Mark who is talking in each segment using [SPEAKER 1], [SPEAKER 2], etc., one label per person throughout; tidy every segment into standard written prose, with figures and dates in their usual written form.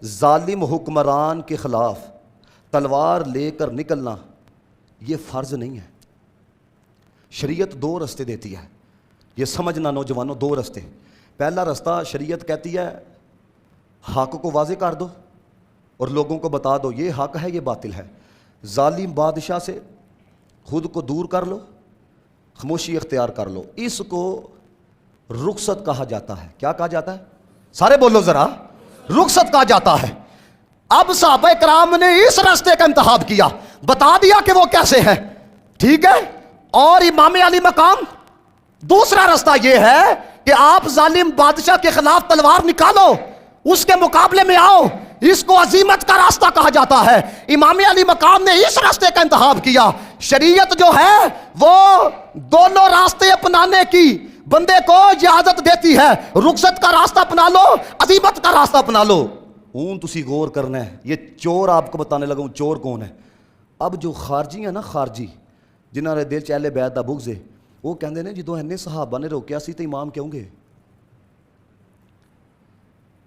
[SPEAKER 1] ظالم حکمران کے خلاف تلوار لے کر نکلنا یہ فرض نہیں ہے۔ شریعت دو رستے دیتی ہے، یہ سمجھنا نوجوانوں، دو رستے۔ پہلا رستہ شریعت کہتی ہے حق کو واضح کر دو اور لوگوں کو بتا دو یہ حق ہے یہ باطل ہے۔ ظالم بادشاہ سے خود کو دور کر لو، خاموشی اختیار کر لو، اس کو رخصت کہا جاتا ہے۔ کیا کہا جاتا ہے؟ سارے بولو ذرا، رخصت کہا جاتا ہے۔ اب صحابہ کرام نے اس راستے کا انتخاب کیا، بتا دیا کہ وہ کیسے ہے، ٹھیک ہے۔ اور امام علی مقام دوسرا راستہ یہ ہے کہ آپ ظالم بادشاہ کے خلاف تلوار نکالو، اس کے مقابلے میں آؤ، اس کو عزیمت کا راستہ کہا جاتا ہے۔ امام علی مقام نے اس راستے کا انتخاب کیا۔ شریعت جو ہے وہ دونوں راستے اپنانے کی بندے کو اجازت دیتی ہے۔ رخصت کا راستہ اپنا لو، عزیمت کا راستہ اپنا لو۔ اون تسی غور کرنا ہے، یہ چور آپ کو بتانے لگا ہوں چور کون ہے۔ اب جو خارجی ہیں نا، خارجی جنہاں دے دل چ اہل بیت دا بغض ہے، وہ کہندے نے جدوں اینے صحابہ نے روکیا سی تے امام کیوں گے؟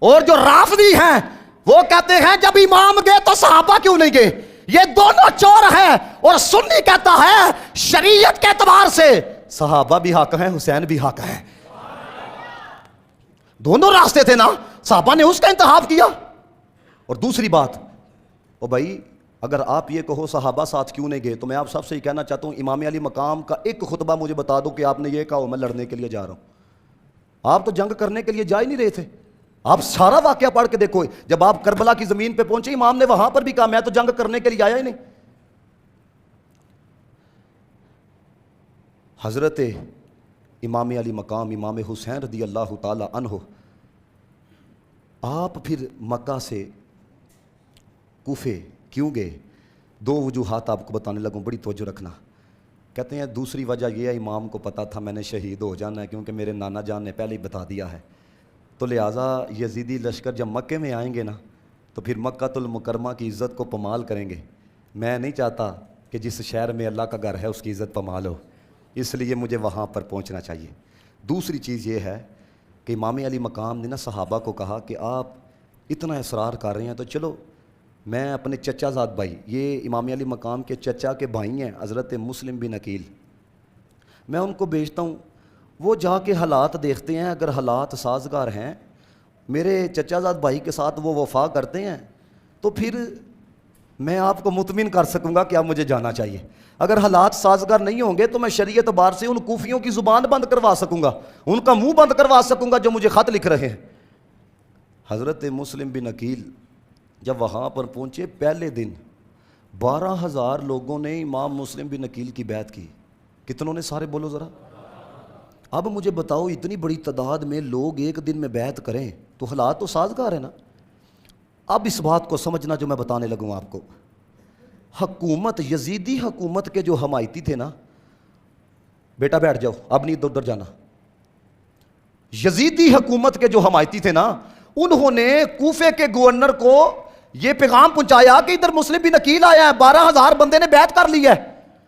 [SPEAKER 1] اور جو رافضی ہیں وہ کہتے ہیں جب امام گئے تو صحابہ کیوں نہیں گئے؟ یہ دونوں چور ہیں۔ اور سنی کہتا ہے شریعت کے اعتبار سے صحابہ بھی حق ہیں، حسین بھی حق ہیں۔ دونوں راستے تھے نا، صحابہ نے اس کا انتخاب کیا۔ اور دوسری بات، او بھائی اگر آپ یہ کہو صحابہ ساتھ کیوں نہیں گئے، تو میں آپ سب سے یہ کہنا چاہتا ہوں امام علی مقام کا ایک خطبہ مجھے بتا دو کہ آپ نے یہ کہا ہو میں لڑنے کے لیے جا رہا ہوں۔ آپ تو جنگ کرنے کے لیے جا ہی نہیں رہے تھے۔ آپ سارا واقعہ پڑھ کے دیکھو، جب آپ کربلا کی زمین پہ پہنچے امام نے وہاں پر بھی کہا میں تو جنگ کرنے کے لیے آیا ہی نہیں۔ حضرت امام علی مقام امام حسین رضی اللہ تعالی عنہ آپ پھر مکہ سے کوفے کیوں گئے؟ دو وجوہات آپ کو بتانے لگوں، بڑی توجہ رکھنا۔ کہتے ہیں دوسری وجہ یہ ہے امام کو پتا تھا میں نے شہید ہو جانا ہے، کیونکہ میرے نانا جان نے پہلے ہی بتا دیا ہے، تو لہٰذا یزیدی لشکر جب مکے میں آئیں گے نا تو پھر مکۃ المکرمہ کی عزت کو پامال کریں گے۔ میں نہیں چاہتا کہ جس شہر میں اللہ کا گھر ہے اس کی عزت پامال ہو، اس لیے مجھے وہاں پر پہنچنا چاہیے۔ دوسری چیز یہ ہے کہ امام علی مقام نے نا صحابہ کو کہا کہ آپ اتنا اصرار کر رہے ہیں تو چلو میں اپنے چچا زاد بھائی، یہ امام علی مقام کے چچا کے بھائی ہیں حضرت مسلم بن عقیل، میں ان کو بھیجتا ہوں، وہ جا کے حالات دیکھتے ہیں، اگر حالات سازگار ہیں میرے چچا زاد بھائی کے ساتھ وہ وفا کرتے ہیں تو پھر میں آپ کو مطمئن کر سکوں گا کہ اب مجھے جانا چاہیے۔ اگر حالات سازگار نہیں ہوں گے تو میں شریعت بار سے ان کوفیوں کی زبان بند کروا سکوں گا، ان کا منہ بند کروا سکوں گا جو مجھے خط لکھ رہے ہیں۔ حضرت مسلم بن عقیل جب وہاں پر پہنچے، پہلے دن 12,000 لوگوں نے امام مسلم بن عقیل کی بیعت کی۔ کتنوں نے؟ سارے بولو ذرا۔ اب مجھے بتاؤ اتنی بڑی تعداد میں لوگ ایک دن میں بیعت کریں تو حالات تو سازگار ہے نا۔ اب اس بات کو سمجھنا جو میں بتانے لگوں آپ کو، حکومت یزیدی حکومت کے جو حمایتی تھے نا، بیٹا بیٹھ جاؤ اب نہیں ادھر جانا، یزیدی حکومت کے جو حمایتی تھے نا، انہوں نے کوفے کے گورنر کو یہ پیغام پہنچایا کہ ادھر مسلم بن عقیل آیا ہے، 12,000 بندے نے بیعت کر لی ہے،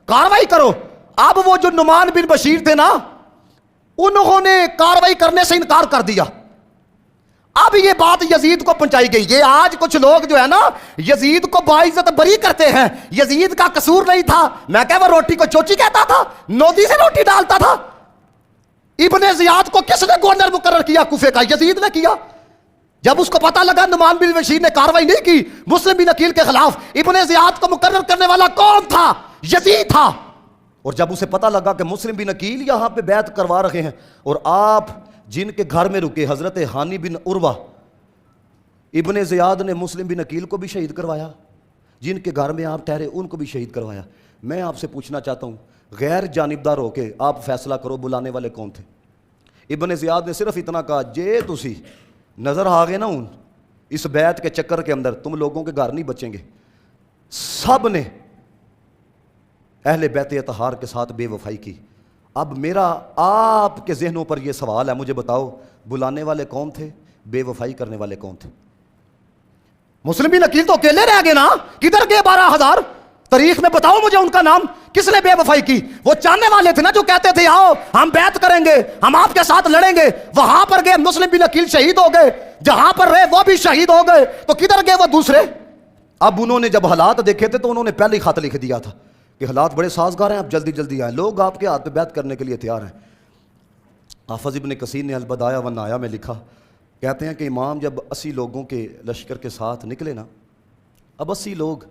[SPEAKER 1] کاروائی کرو۔ اب وہ جو نعمان بن بشیر تھے نا، انہوں نے کاروائی کرنے سے انکار کر دیا۔ اب یہ بات یزید کو پہنچائی گئی۔ یہ آج کچھ لوگ جو ہے نا یزید کو باعزت بری کرتے ہیں، یزید کا قصور نہیں تھا، میں کہ وہ روٹی کو چوچی کہتا تھا، نودی سے روٹی ڈالتا تھا۔ ابن زیاد کو کس نے گورنر مقرر کیا کوفے کا؟ یزید نے کیا۔ جب اس کو پتا لگا نعمان بن بشیر نے کاروائی نہیں کی مسلم بن عقیل کے خلاف، ابن زیاد کو مقرر کرنے والا کون تھا؟ یزید تھا۔ اور جب اسے پتا لگا کہ مسلم بن عقیل یہاں پہ بیعت کروا رہے ہیں، اور آپ جن کے گھر میں رکے حضرت ہانی بن عروہ، ابن زیاد نے مسلم بن عقیل کو بھی شہید کروایا، جن کے گھر میں آپ ٹھہرے ان کو بھی شہید کروایا۔ میں آپ سے پوچھنا چاہتا ہوں غیر جانبدار ہو کے آپ فیصلہ کرو بلانے والے کون تھے؟ ابن زیاد نے صرف اتنا کہا جے تسی نظر آ گئے نا ان اس بیعت کے چکر کے اندر تم لوگوں کے گھر نہیں بچیں گے۔ سب نے اہل بیت اطہار کے ساتھ بے وفائی کی۔ اب میرا آپ کے ذہنوں پر یہ سوال ہے، مجھے بتاؤ بلانے والے کون تھے، بے وفائی کرنے والے کون تھے؟ مسلم بن عقیل تو اکیلے رہ گئے نا، کدھر گئے 12,000؟ تاریخ میں بتاؤ مجھے ان کا نام۔ کس نے بے وفائی کی؟ وہ چاہنے والے تھے نا جو کہتے تھے آؤ ہم بیعت کریں گے، ہم آپ کے ساتھ لڑیں گے. وہاں پر گئے مسلم بن عقیل شہید ہو گئے، جہاں پر رہے وہ بھی شہید ہو گئے، تو کدھر گئے وہ دوسرے؟ اب انہوں نے جب حالات دیکھے تھے تو انہوں نے پہلے ہی خط لکھ دیا تھا کہ حالات بڑے سازگار ہیں، اب جلدی جلدی آئیں، لوگ آپ کے ہاتھ پہ بیعت کرنے کے لیے تیار ہیں. حافظ ابن کثیر نے البدایہ والنہایہ میں لکھا، کہتے ہیں کہ امام جب 80 لوگوں کے لشکر کے ساتھ نکلے نا، اب 80 لوگ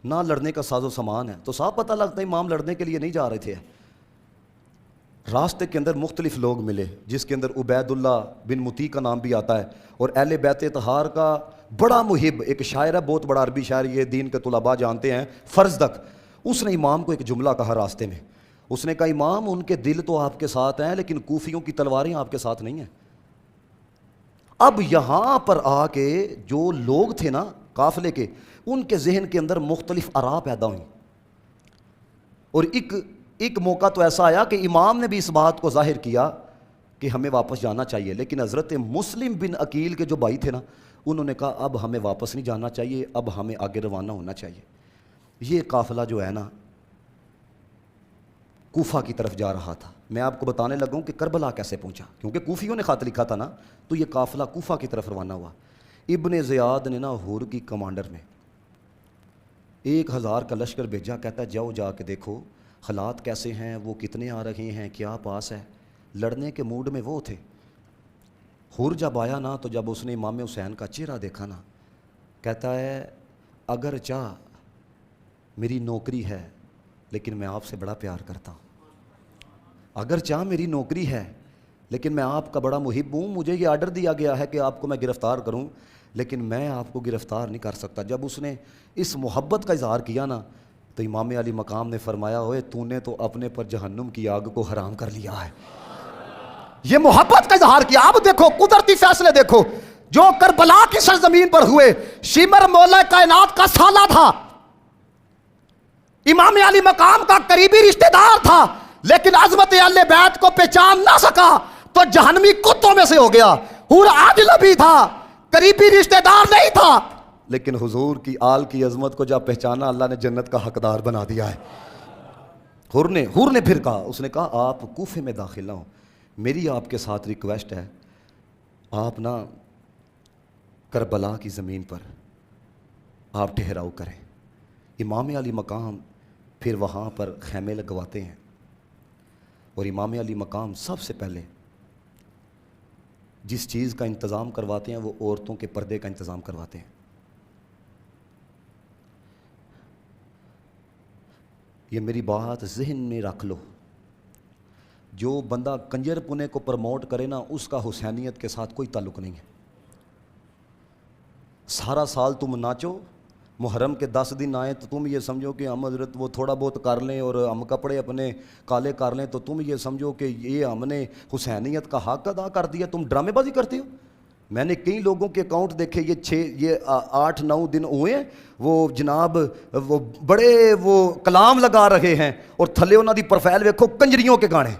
[SPEAKER 1] نہ لڑنے کا ساز و سامان ہے، تو صاف پتہ لگتا ہے امام لڑنے کے لیے نہیں جا رہے تھے. راستے کے اندر مختلف لوگ ملے، جس کے اندر عبید اللہ بن مطیع کا نام بھی آتا ہے، اور اہل بیت اطہار کا بڑا محب ایک شاعر ہے، بہت بڑا عربی شاعر، یہ دین کے طلباء جانتے ہیں، فرزدق. اس نے امام کو ایک جملہ کہا راستے میں، اس نے کہا امام ان کے دل تو آپ کے ساتھ ہیں لیکن کوفیوں کی تلواریں آپ کے ساتھ نہیں ہیں. اب یہاں پر آ کے جو لوگ تھے نا قافلے کے، ان کے ذہن کے اندر مختلف آراء پیدا ہوئیں، اور ایک موقع تو ایسا آیا کہ امام نے بھی اس بات کو ظاہر کیا کہ ہمیں واپس جانا چاہیے، لیکن حضرت مسلم بن عقیل کے جو بھائی تھے نا، انہوں نے کہا اب ہمیں واپس نہیں جانا چاہیے، اب ہمیں آگے روانہ ہونا چاہیے. یہ قافلہ جو ہے نا کوفہ کی طرف جا رہا تھا. میں آپ کو بتانے لگا ہوں کہ کربلا کیسے پہنچا، کیونکہ کوفیوں نے خط لکھا تھا نا، تو یہ قافلہ کوفہ کی طرف روانہ ہوا. ابن زیاد نے نا ہور کی کمانڈر میں 1000 کا لشکر بھیجا، کہتا ہے جاؤ جا کے دیکھو حالات کیسے ہیں، وہ کتنے آ رہے ہیں، کیا پاس ہے. لڑنے کے موڈ میں وہ تھے. ہور جب آیا نا، تو جب اس نے امام حسین کا چہرہ دیکھا نا، کہتا ہے اگر چاہ میری نوکری ہے لیکن میں آپ سے بڑا پیار کرتا ہوں، اگر چاہ میری نوکری ہے لیکن میں آپ کا بڑا محب ہوں، مجھے یہ آرڈر دیا گیا ہے کہ آپ کو میں گرفتار کروں لیکن میں آپ کو گرفتار نہیں کر سکتا. جب اس نے اس محبت کا اظہار کیا نا، تو امام علی مقام نے فرمایا ہوئے تو نے تو اپنے پر جہنم کی آگ کو حرام کر لیا ہے. یہ محبت کا اظہار کیا. اب دیکھو قدرتی فیصلے دیکھو جو کربلا کی سرزمین پر ہوئے. شمر مولا کائنات کا سالہ تھا، امام علی مقام کا قریبی رشتہ دار تھا، لیکن عظمت اہل بیت کو پہچان نہ سکا تو جہنمی کتوں میں سے ہو گیا. حور اجنبی تھا، قریبی رشتہ دار نہیں تھا، لیکن حضور کی آل کی عظمت کو جب پہچانا، اللہ نے جنت کا حقدار بنا دیا ہے. حور نے پھر کہا، اس نے کہا آپ کوفے میں داخل نہ ہوں، میری آپ کے ساتھ ریکویسٹ ہے، آپ نا کربلا کی زمین پر آپ ٹھہراؤ کریں. امام علی مقام پھر وہاں پر خیمے لگواتے ہیں، اور امام علی مقام سب سے پہلے جس چیز کا انتظام کرواتے ہیں وہ عورتوں کے پردے کا انتظام کرواتے ہیں. یہ میری بات ذہن میں رکھ لو، جو بندہ کنجر پنے کو پروموٹ کرے نا، اس کا حسینیت کے ساتھ کوئی تعلق نہیں ہے. سارا سال تم ناچو، محرم کے 10 دن آئیں تو تم یہ سمجھو کہ ہم حضرت وہ تھوڑا بہت کر لیں اور ہم کپڑے اپنے کالے کر لیں تو تم یہ سمجھو کہ یہ ہم نے حسینیت کا حق ادا کر دیا. تم ڈرامے بازی کرتے ہو. میں نے کئی لوگوں کے اکاؤنٹ دیکھے، یہ 8-9 دن ہوئے ہیں، وہ جناب وہ بڑے وہ کلام لگا رہے ہیں، اور تھلے انہوں دی پروفائل ویکھو کنجریوں کے گانے.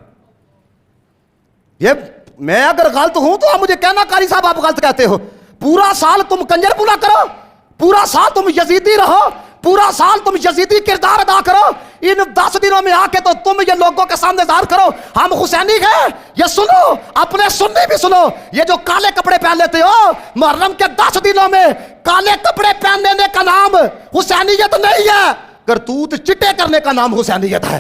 [SPEAKER 1] یہ میں اگر غلط ہوں تو آپ مجھے کہنا قاری صاحب آپ غلط کہتے ہو. پورا سال تم کنجر پونا کرو، پورا سال تم یزیدی رہو، پورا سال تم یزیدی کردار ادا کرو، ان 10 دنوں میں آ کے تو تم یہ لوگوں کے سامنے ظاہر کرو ہم حسینی ہیں. یہ سنو، اپنے سنی بھی سنو، یہ جو کالے کپڑے پہن لیتے ہو محرم کے 10 دنوں میں، کالے کپڑے پہننے کا نام حسینیت نہیں ہے، کرتوت چٹے کرنے کا نام حسینیت ہے.